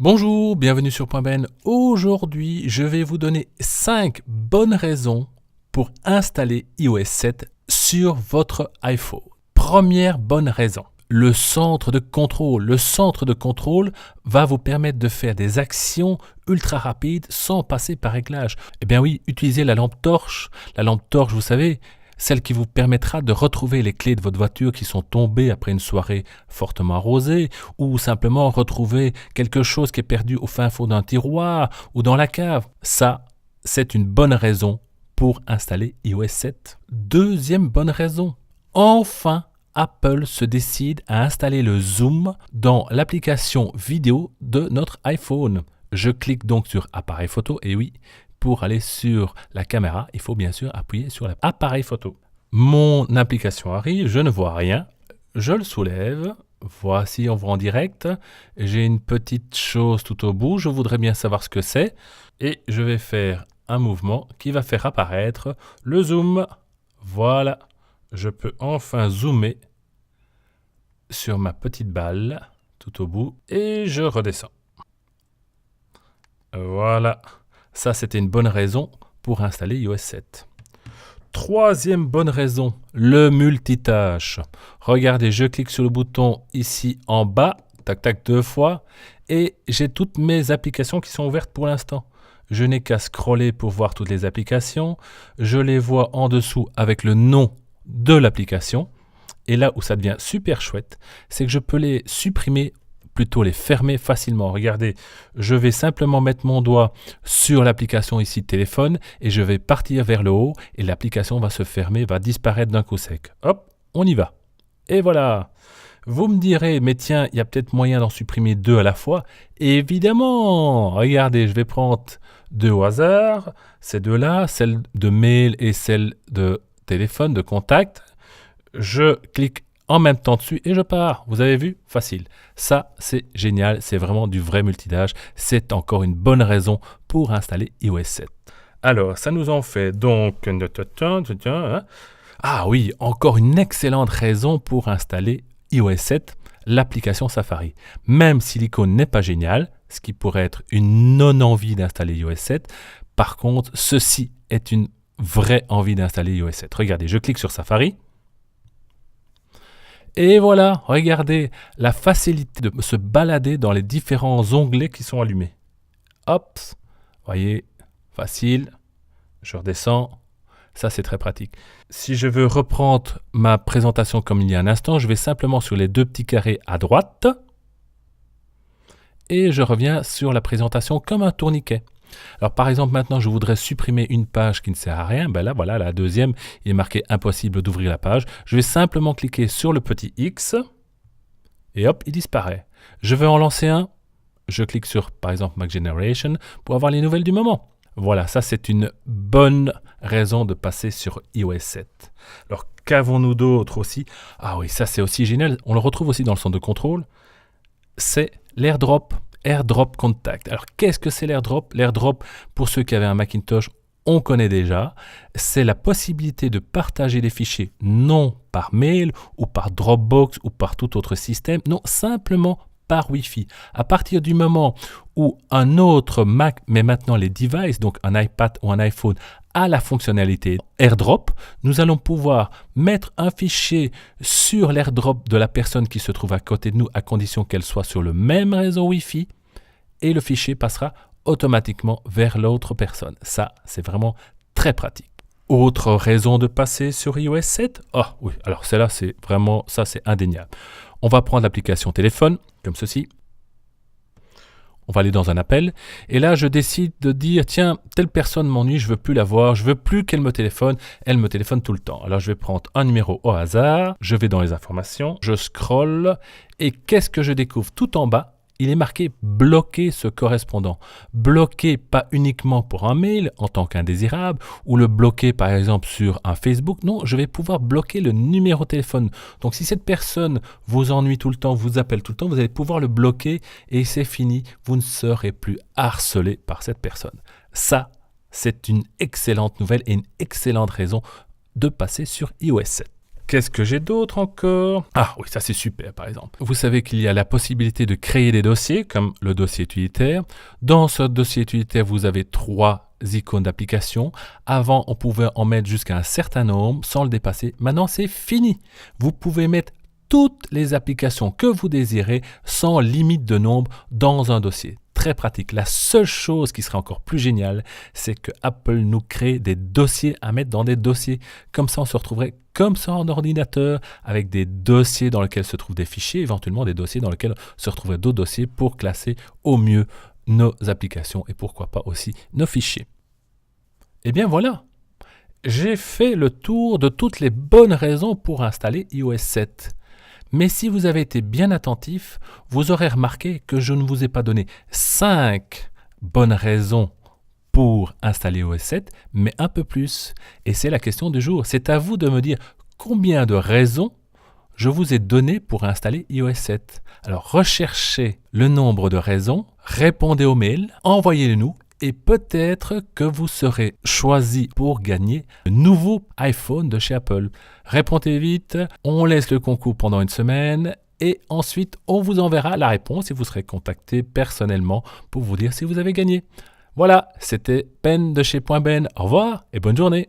Bonjour, bienvenue sur Point Ben. Aujourd'hui, je vais vous donner 5 bonnes raisons pour installer iOS 7 sur votre iPhone. Première bonne raison, le centre de contrôle. Le centre de contrôle va vous permettre de faire des actions ultra rapides sans passer par réglage. Eh bien oui, utilisez la lampe torche. La lampe torche, vous savez, celle qui vous permettra de retrouver les clés de votre voiture qui sont tombées après une soirée fortement arrosée, ou simplement retrouver quelque chose qui est perdu au fin fond d'un tiroir ou dans la cave. Ça, c'est une bonne raison pour installer iOS 7. Deuxième bonne raison, enfin Apple se décide à installer le zoom dans l'application vidéo de notre iPhone. Je clique donc sur appareil photo, et oui, pour aller sur la caméra, il faut bien sûr appuyer sur l'appareil photo. Mon application arrive, je ne vois rien, je le soulève, voici, on voit en direct. J'ai une petite chose tout au bout, je voudrais bien savoir ce que c'est, et je vais faire un mouvement qui va faire apparaître le zoom. Voilà, je peux enfin zoomer sur ma petite balle tout au bout, et je redescends. Voilà. Ça, c'était une bonne raison pour installer iOS 7. Troisième bonne raison, le multitâche. Regardez, je clique sur le bouton ici en bas, tac tac 2 fois, et j'ai toutes mes applications qui sont ouvertes pour l'instant. Je n'ai qu'à scroller pour voir toutes les applications. Je les vois en dessous avec le nom de l'application. Et là où ça devient super chouette, c'est que je peux les supprimer, plutôt les fermer facilement. Regardez, je vais simplement mettre mon doigt sur l'application ici de téléphone et je vais partir vers le haut et l'application va se fermer, va disparaître d'un coup sec. Hop, on y va. Et voilà. Vous me direz, mais tiens, il y a peut-être moyen d'en supprimer 2 à la fois. Évidemment. Regardez, je vais prendre 2 au hasard. Ces 2-là, celle de mail et celle de téléphone, de contact. Je clique en même temps dessus et je pars. Vous avez vu? Facile. Ça, c'est génial. C'est vraiment du vrai multitâche. C'est encore une bonne raison pour installer iOS 7. Alors, ça nous en fait donc... Ah oui, encore une excellente raison pour installer iOS 7, l'application Safari. Même si l'icône n'est pas géniale, ce qui pourrait être une non-envie d'installer iOS 7, par contre, ceci est une vraie envie d'installer iOS 7. Regardez, je clique sur Safari. Et voilà, regardez la facilité de se balader dans les différents onglets qui sont allumés. Hop, voyez, facile, je redescends, ça c'est très pratique. Si je veux reprendre ma présentation comme il y a un instant, je vais simplement sur les 2 petits carrés à droite et je reviens sur la présentation comme un tourniquet. Alors par exemple maintenant je voudrais supprimer une page qui ne sert à rien, ben là voilà la deuxième, il est marqué impossible d'ouvrir la page. Je vais simplement cliquer sur le petit X et hop il disparaît. Je veux en lancer un, je clique sur par exemple Mac Generation pour avoir les nouvelles du moment. Voilà, ça c'est une bonne raison de passer sur iOS 7. Alors qu'avons-nous d'autre aussi? Ah oui, ça c'est aussi génial, on le retrouve aussi dans le centre de contrôle, c'est l'AirDrop. AirDrop Contact. Alors, qu'est-ce que c'est l'AirDrop? L'AirDrop, pour ceux qui avaient un Macintosh, on connaît déjà. C'est la possibilité de partager des fichiers non par mail ou par Dropbox ou par tout autre système, non, simplement par Wi-Fi. À partir du moment où un autre Mac, mais maintenant les devices, donc un iPad ou un iPhone, a la fonctionnalité AirDrop, nous allons pouvoir mettre un fichier sur l'AirDrop de la personne qui se trouve à côté de nous, à condition qu'elle soit sur le même réseau Wi-Fi, et le fichier passera automatiquement vers l'autre personne. Ça, c'est vraiment très pratique. Autre raison de passer sur iOS 7? Ah oui, alors celle-là, c'est vraiment, ça c'est indéniable. On va prendre l'application téléphone, comme ceci. On va aller dans un appel. Et là, je décide de dire, tiens, telle personne m'ennuie, je veux plus la voir, je veux plus qu'elle me téléphone. Elle me téléphone tout le temps. Alors, je vais prendre un numéro au hasard. Je vais dans les informations. Je scrolle. Et qu'est-ce que je découvre? Tout en bas, il est marqué « Bloquer ce correspondant ». Bloquer pas uniquement pour un mail en tant qu'indésirable ou le bloquer par exemple sur un Facebook. Non, je vais pouvoir bloquer le numéro de téléphone. Donc si cette personne vous ennuie tout le temps, vous appelle tout le temps, vous allez pouvoir le bloquer et c'est fini. Vous ne serez plus harcelé par cette personne. Ça, c'est une excellente nouvelle et une excellente raison de passer sur iOS 7. Qu'est-ce que j'ai d'autre encore? Ah oui, ça c'est super par exemple. Vous savez qu'il y a la possibilité de créer des dossiers comme le dossier utilitaire. Dans ce dossier utilitaire, vous avez 3 icônes d'application. Avant, on pouvait en mettre jusqu'à un certain nombre sans le dépasser. Maintenant, c'est fini. Vous pouvez mettre toutes les applications que vous désirez sans limite de nombre dans un dossier. Très pratique. La seule chose qui serait encore plus géniale, c'est que Apple nous crée des dossiers à mettre dans des dossiers. Comme ça, on se retrouverait comme ça en ordinateur, avec des dossiers dans lesquels se trouvent des fichiers, éventuellement des dossiers dans lesquels se retrouveraient d'autres dossiers pour classer au mieux nos applications et pourquoi pas aussi nos fichiers. Et bien voilà, j'ai fait le tour de toutes les bonnes raisons pour installer iOS 7. Mais si vous avez été bien attentif, vous aurez remarqué que je ne vous ai pas donné 5 bonnes raisons pour installer iOS 7, mais un peu plus. Et c'est la question du jour. C'est à vous de me dire combien de raisons je vous ai donné pour installer iOS 7. Alors recherchez le nombre de raisons, répondez aux mails, envoyez-les-nous. Et peut-être que vous serez choisi pour gagner le nouveau iPhone de chez Apple. Répondez vite, on laisse le concours pendant une semaine et ensuite on vous enverra la réponse et vous serez contacté personnellement pour vous dire si vous avez gagné. Voilà, c'était Ben de chez Point Ben. Au revoir et bonne journée.